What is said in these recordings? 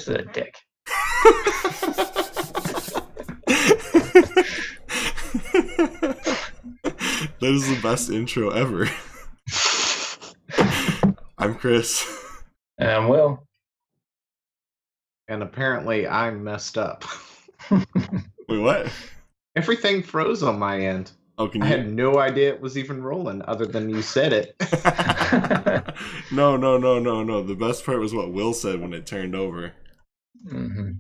Chris is a dick. That is the best intro ever. I'm Chris. And I'm Will. And apparently I'm messed up. Wait, what? Everything froze on my end. Oh, can I you? had no idea it was even rolling other than you said it. No. The best part was what Will said when it turned over. Mm-hmm.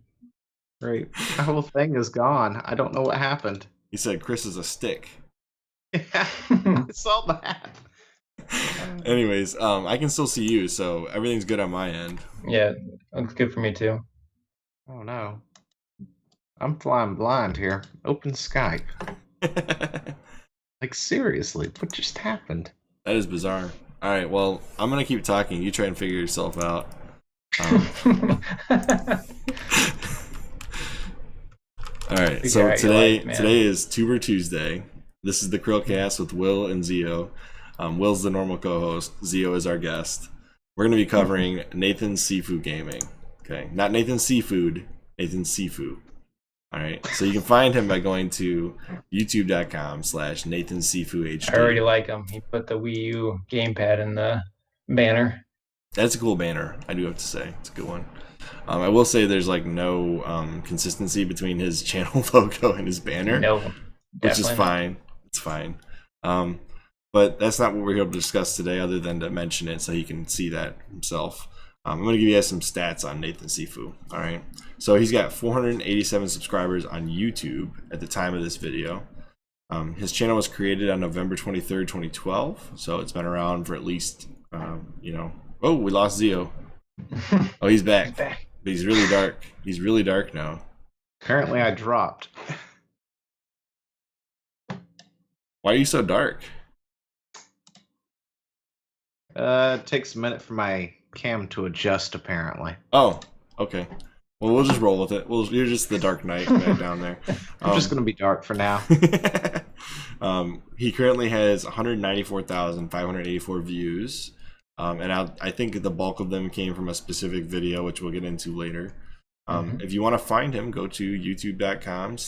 Right. The whole thing is gone. I don't know what happened. He said Chris is a stick. Yeah, I saw that. Anyways, I can still see you, so everything's good on my end. Yeah, looks good for me too. Oh no. I'm flying blind here. Open Skype. Like seriously, what just happened? That is bizarre. All right, well, I'm gonna keep talking. You try and figure yourself out. All right, so today is Tuber Tuesday. This is the CHRILLCAST with Will and Zeo. Will's the normal co-host. Zeo is our guest. We're going to be covering NathanSifuGaming. Okay, not Nathan Seafood, Nathan Sifu. All right, so you can find him by going to youtube.com/NathanSifuHD. I already like him. He put the Wii U gamepad in the banner. That's a cool banner, I do have to say. It's a good one. I will say there's like no consistency between his channel logo and his banner. No, which is fine. It's fine. But that's not what we're here to discuss today, other than to mention it so he can see that himself. I'm going to give you guys some stats on Nathan Sifu. All right. So he's got 487 subscribers on YouTube at the time of this video. His channel was created on November 23rd, 2012. So it's been around for at least, Oh, we lost Zeo. Oh, he's back. But he's really dark. He's really dark now. Apparently I dropped. Why are you so dark? It takes a minute for my cam to adjust, apparently. Oh, okay. Well, we'll just roll with it. You're just the Dark Knight back down there. I'm just going to be dark for now. He currently has 194,584 views. And I think the bulk of them came from a specific video, which we'll get into later. If you want to find him, go to youtube.com/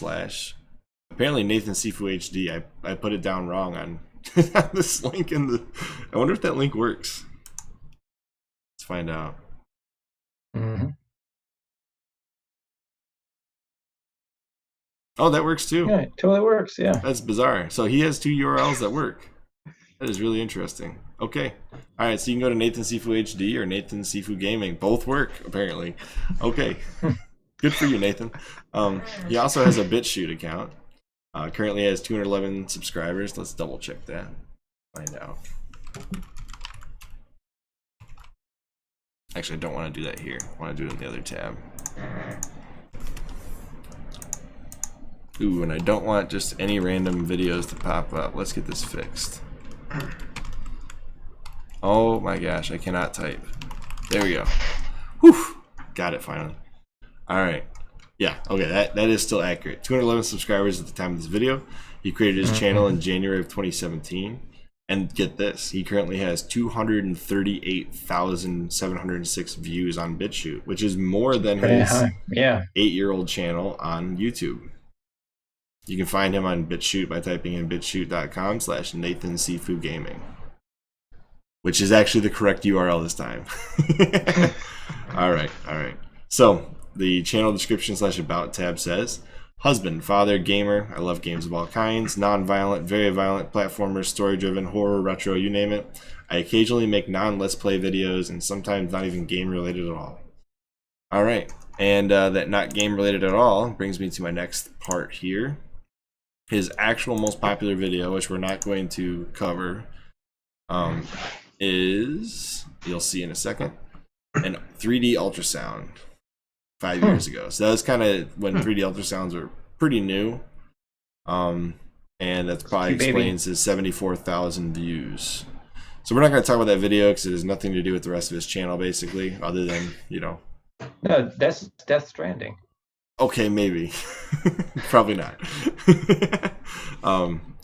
apparently NathanSifuHD. I put it down wrong on this link in the. I wonder if that link works. Let's find out. Oh, that works too. Yeah, it totally works. Yeah. That's bizarre. So he has two URLs that work. That is really interesting. Okay. All right. So you can go to NathanSifuHD or NathanSifuGaming. Both work, apparently. Okay. Good for you, Nathan. He also has a BitChute account. Currently has 211 subscribers. Let's double check that. Find out. Actually, I don't want to do that here. I want to do it in the other tab. Ooh, and I don't want just any random videos to pop up. Let's get this fixed. Oh my gosh, I cannot type. There we go. Whew, got it finally. All right. Yeah, okay, that is still accurate. 211 subscribers at the time of this video. He created his channel in January of 2017. And get this, he currently has 238,706 views on BitChute, which is more than his 8-year-old channel on YouTube. You can find him on BitChute by typing in BitChute.com/NathanSifuGaming, which is actually the correct URL this time. All right. So the channel description / about tab says, husband, father, gamer. I love games of all kinds, non-violent, very violent, platformers, story-driven, horror, retro, you name it. I occasionally make non-let's play videos and sometimes not even game-related at all. All right. And that not game-related at all brings me to my next part here. His actual most popular video, which we're not going to cover, is, you'll see in a second, an 3D ultrasound 5 years ago. So that was kind of when 3D ultrasounds were pretty new. And that probably explains his 74,000 views. So we're not going to talk about that video because it has nothing to do with the rest of his channel, basically, other than, No, that's Death Stranding. Okay, maybe. Probably not.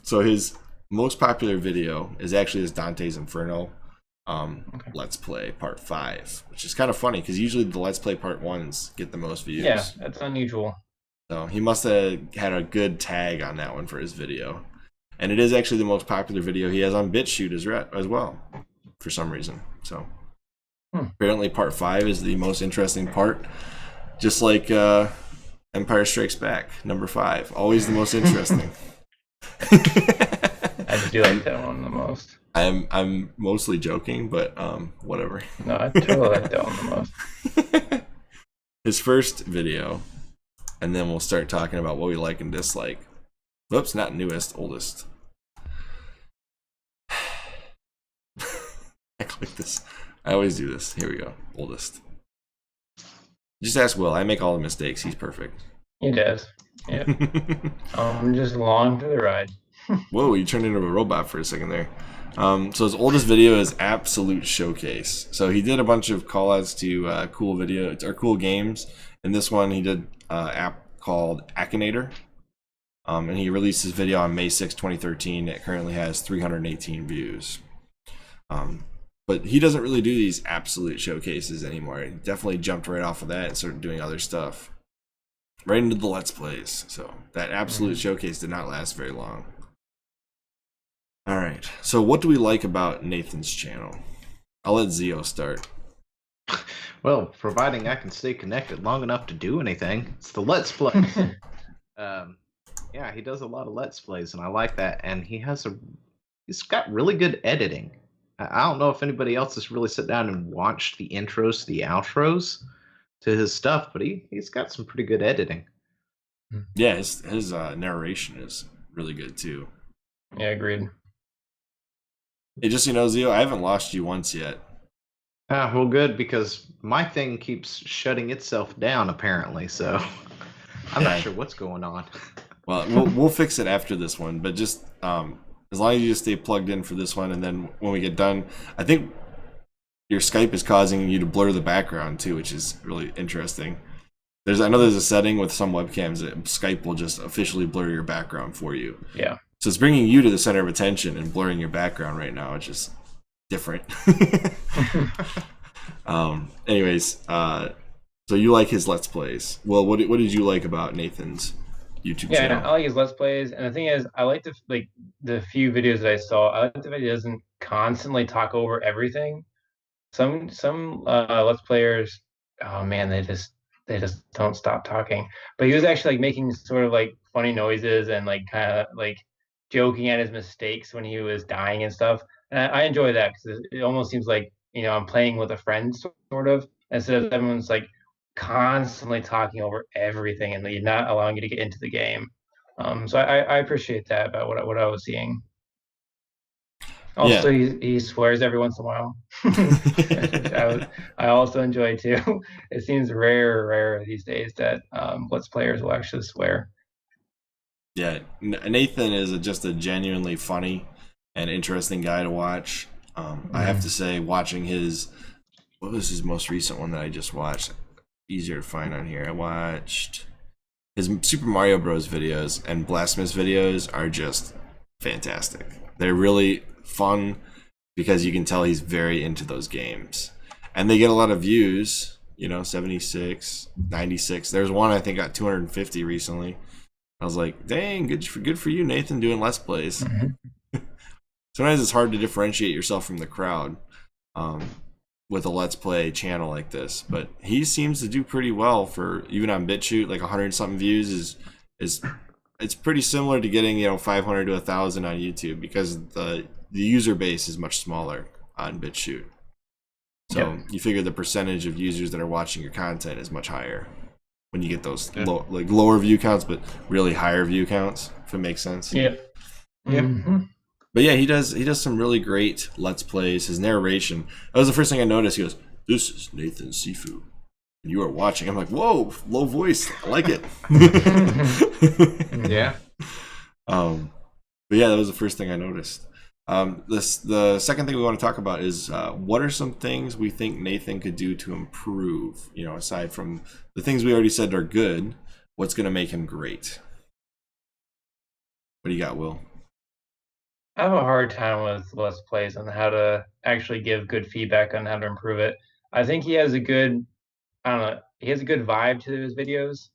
So his most popular video is actually his Dante's Inferno Let's Play Part 5, which is kind of funny because usually the Let's Play Part 1s get the most views. Yeah, that's unusual. So he must have had a good tag on that one for his video. And it is actually the most popular video he has on BitChute as well, for some reason. So apparently Part 5 is the most interesting part, just like Empire Strikes Back, number 5, always the most interesting. I do like that one the most. I'm mostly joking, but whatever. No, I totally like that one the most. His first video, and then we'll start talking about what we like and dislike. Whoops, not newest, oldest. I click this. I always do this. Here we go. Oldest. Just ask Will. I make all the mistakes. He's perfect. He does. Yeah. I'm just along for the ride. Whoa, you turned into a robot for a second there. So his oldest video is Absolute Showcase. So he did a bunch of callouts to cool videos or cool games. In this one, he did an app called Akinator. And he released his video on May 6, 2013. It currently has 318 views. But he doesn't really do these Absolute Showcases anymore. He definitely jumped right off of that and started doing other stuff. Right into the Let's Plays. So that Absolute Showcase did not last very long. All right. So what do we like about Nathan's channel? I'll let Zeo start. Well, providing I can stay connected long enough to do anything, it's the Let's Plays. Yeah, he does a lot of Let's Plays, and I like that. And he's got really good editing. I don't know if anybody else has really sat down and watched the intros to the outros to his stuff, but he's got some pretty good editing. Yeah, his narration is really good too. Yeah, agreed. Hey, just so you know, Zeo, I haven't lost you once yet. Well, good, because my thing keeps shutting itself down, apparently, so I'm not sure what's going on. Well, we'll fix it after this one, but just as long as you just stay plugged in for this one, and then when we get done, I think your Skype is causing you to blur the background too, which is really interesting. I know there's a setting with some webcams that Skype will just officially blur your background for you. Yeah. So it's bringing you to the center of attention and blurring your background right now, which is different. Anyways, so you like his Let's Plays. Well, what did you like about Nathan's YouTube channel? Yeah, I like his Let's Plays, and the thing is, I like the few videos that I saw. I like the video that doesn't constantly talk over everything. Some Let's Players, oh man, they just don't stop talking. But he was actually like making sort of like funny noises and like kind of like joking at his mistakes when he was dying and stuff. And I enjoy that because it almost seems like, I'm playing with a friend sort of, instead of everyone's like constantly talking over everything and like, not allowing you to get into the game. So I appreciate that about what I was seeing. Also, he swears every once in a while. I also enjoy too. It seems rare these days that Let's Players will actually swear. Yeah, Nathan is just a genuinely funny and interesting guy to watch. I have to say, watching what was his most recent one that I just watched? Easier to find on here. I watched his Super Mario Bros. Videos and Blasphemous videos are just fantastic. They're really fun because you can tell he's very into those games. And they get a lot of views, 76, 96. There's one I think got 250 recently. I was like, dang, good for you, Nathan, doing Let's Plays. Sometimes it's hard to differentiate yourself from the crowd with a Let's Play channel like this, but he seems to do pretty well for even on BitChute. Like 100-something views is it's pretty similar to getting 500 to 1,000 on YouTube because the user base is much smaller on BitChute. So you figure the percentage of users that are watching your content is much higher when you get those lower view counts, but really higher view counts, if it makes sense. Yeah. But yeah, he does some really great Let's Plays. His narration, that was the first thing I noticed. He goes, "This is Nathan Sifu, and you are watching." I'm like, whoa, low voice. I like it. Yeah. But yeah, that was the first thing I noticed. The second thing we want to talk about is what are some things we think Nathan could do to improve, aside from the things we already said are good, what's going to make him great? What do you got, Will? I have a hard time with Let's Plays on how to actually give good feedback on how to improve it. I think he has a good, I don't know, he has a good vibe to his videos.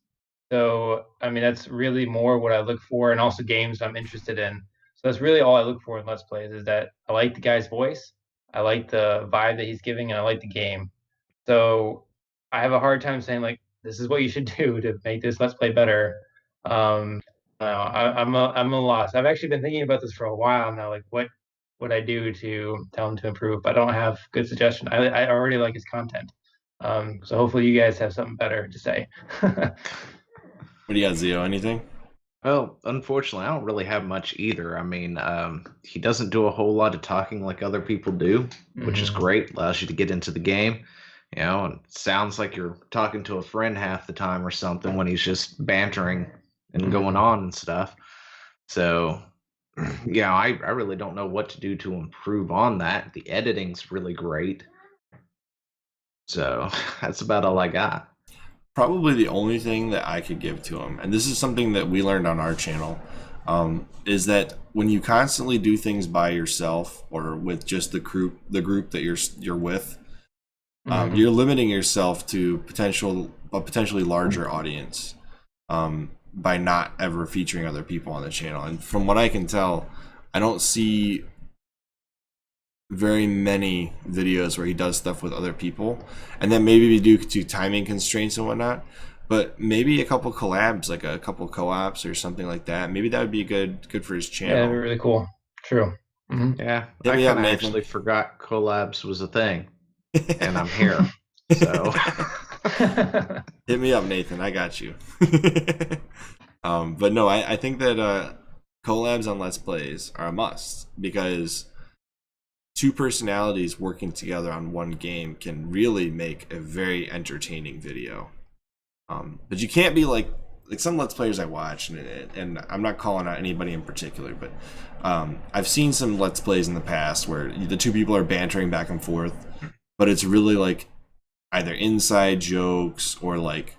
So, I mean, that's really more what I look for, and also games I'm interested in. So that's really all I look for in Let's Plays is that I like the guy's voice, I like the vibe that he's giving, and I like the game. So I have a hard time saying like this is what you should do to make this Let's Play better. I'm a loss. I've actually been thinking about this for a while now. Like, what would I do to tell him to improve? But I don't have good suggestion. I already like his content. So hopefully you guys have something better to say. What do you got, Zeo? Anything? Well, unfortunately, I don't really have much either. I mean, he doesn't do a whole lot of talking like other people do, which is great. Allows you to get into the game, and it sounds like you're talking to a friend half the time or something when he's just bantering and going on and stuff. So, yeah, I really don't know what to do to improve on that. The editing's really great. So, that's about all I got. Probably the only thing that I could give to him, and this is something that we learned on our channel, is that when you constantly do things by yourself or with just the group that you're with, you're limiting yourself to a potentially larger audience by not ever featuring other people on the channel. And from what I can tell, I don't see very many videos where he does stuff with other people, and then maybe due to timing constraints and whatnot, but maybe a couple collabs, like a couple co-ops or something like that. Maybe that would be good for his channel. Yeah, that'd be really cool. True. Yeah, I kind of actually forgot collabs was a thing, and I'm here. So hit me up, Nathan. I got you. But no, I think that collabs on Let's Plays are a must, because two personalities working together on one game can really make a very entertaining video. But you can't be like some Let's Players I watch, and I'm not calling out anybody in particular, but I've seen some Let's Plays in the past where the two people are bantering back and forth, but it's really like either inside jokes or like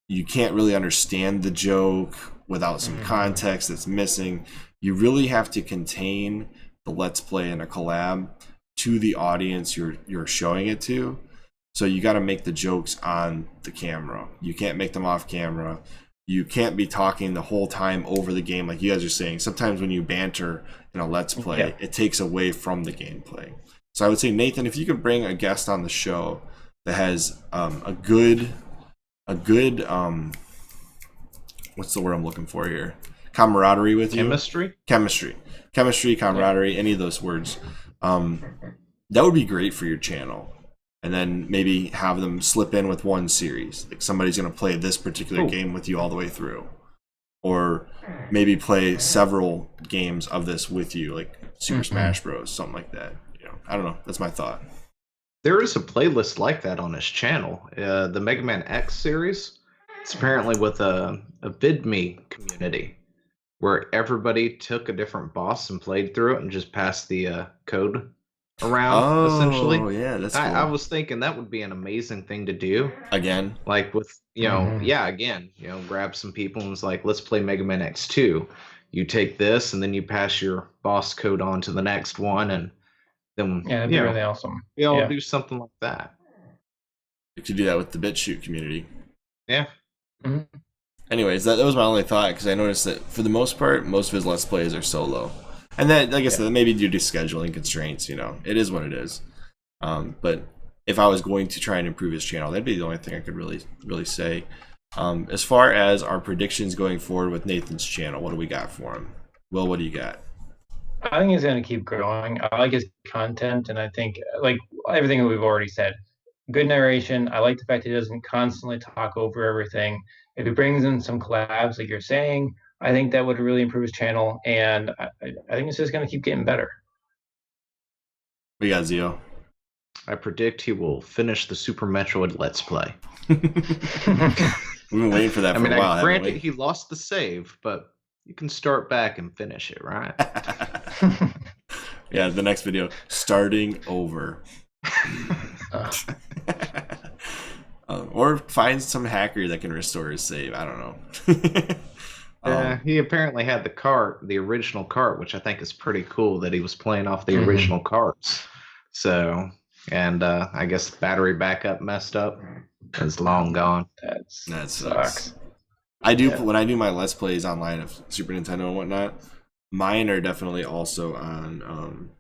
you can't really understand the joke without some context that's missing. You really have to contain the Let's Play and a collab to the audience you're showing it to. So you got to make the jokes on the camera. You can't make them off camera. You can't be talking the whole time over the game like you guys are saying. Sometimes when you banter in a Let's Play, it takes away from the gameplay. So I would say, Nathan, if you could bring a guest on the show that has a good what's the word I'm looking for here? Camaraderie with you. Chemistry, camaraderie, any of those words. That would be great for your channel. And then maybe have them slip in with one series. Like somebody's going to play this particular game with you all the way through. Or maybe play several games of this with you, like Super Smash Bros, something like that. I don't know. That's my thought. There is a playlist like that on his channel. The Mega Man X series. It's apparently with a VidMe community, where everybody took a different boss and played through it and just passed the code around, essentially. Oh, yeah, that's cool. I was thinking that would be an amazing thing to do. Again? Like with, grab some people and it's like, let's play Mega Man X2. You take this and then you pass your boss code on to the next one, and then, that'd be really awesome. We all do something like that. You could do that with the BitChute community. Yeah. Anyways, that was my only thought, because I noticed that for the most part, most of his Let's Plays are solo. And that, like I said, maybe due to scheduling constraints, it is what it is. But if I was going to try and improve his channel, that'd be the only thing I could really say. As far as our predictions going forward with Nathan's channel, what do we got for him? Will, what do you got? I think he's going to keep growing. I like his content, and I think, like everything that we've already said, good narration. I like the fact that he doesn't constantly talk over everything. If he brings in some collabs, like you're saying, I think that would really improve his channel, and I think it's just going to keep getting better. We got Zeo. I predict he will finish the Super Metroid Let's Play. We've been waiting for that for a while. Granted, he lost the save, but you can start back and finish it, right? Yeah, the next video, starting over. Or find some hacker that can restore his save. I don't know. He apparently had the original cart, which I think is pretty cool that he was playing off the original carts. So, and I guess the battery backup messed up. It's long gone. That sucks. sucks. I do when I do my Let's Plays online of Super Nintendo and whatnot. Mine are definitely also on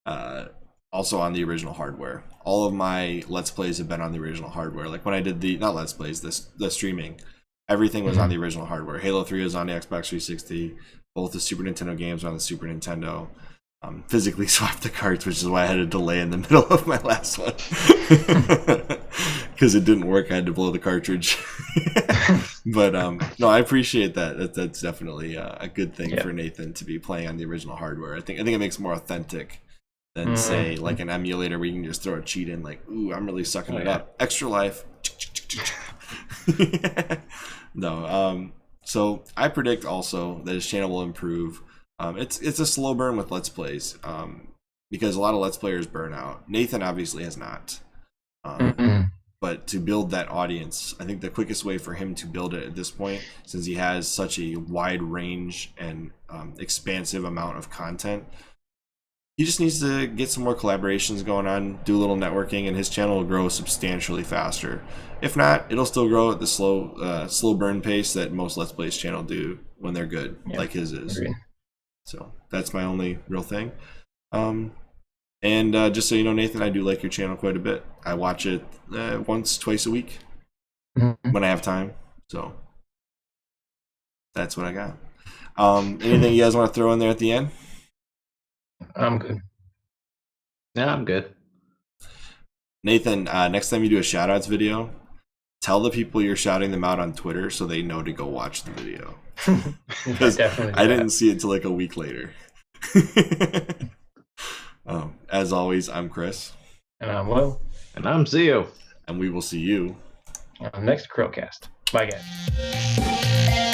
the original hardware. All of my Let's Plays have been on the original hardware. Like when I did not Let's Plays, the streaming, everything was on the original hardware. Halo 3 was on the Xbox 360. Both the Super Nintendo games were on the Super Nintendo. Physically swapped the carts, which is why I had a delay in the middle of my last one. Because it didn't work, I had to blow the cartridge. But no, I appreciate that. That's definitely a good thing for Nathan to be playing on the original hardware. I think it makes it more authentic than say like an emulator where you can just throw a cheat in, like, ooh, I'm really sucking it up. Extra life. No. So I predict also that his channel will improve. It's a slow burn with Let's Plays, because a lot of Let's Players burn out. Nathan obviously has not. But to build that audience, I think the quickest way for him to build it at this point, since he has such a wide range and expansive amount of content, he just needs to get some more collaborations going on, do a little networking, and his channel will grow substantially faster. If not, it'll still grow at the slow burn pace that most Let's Plays channel do when they're good, like his is. Agreed. So that's my only real thing. And just so you know, Nathan, I do like your channel quite a bit. I watch it once, twice a week when I have time. So that's what I got. Anything you guys want to throw in there at the end? I'm good. Yeah, I'm good. Nathan, next time you do a shout-outs video, tell the people you're shouting them out on Twitter so they know to go watch the video. Because I didn't see it till like a week later. As always, I'm Chris. And I'm Will. And I'm Zeo. And we will see you on the next CHRILLCAST. Bye, guys.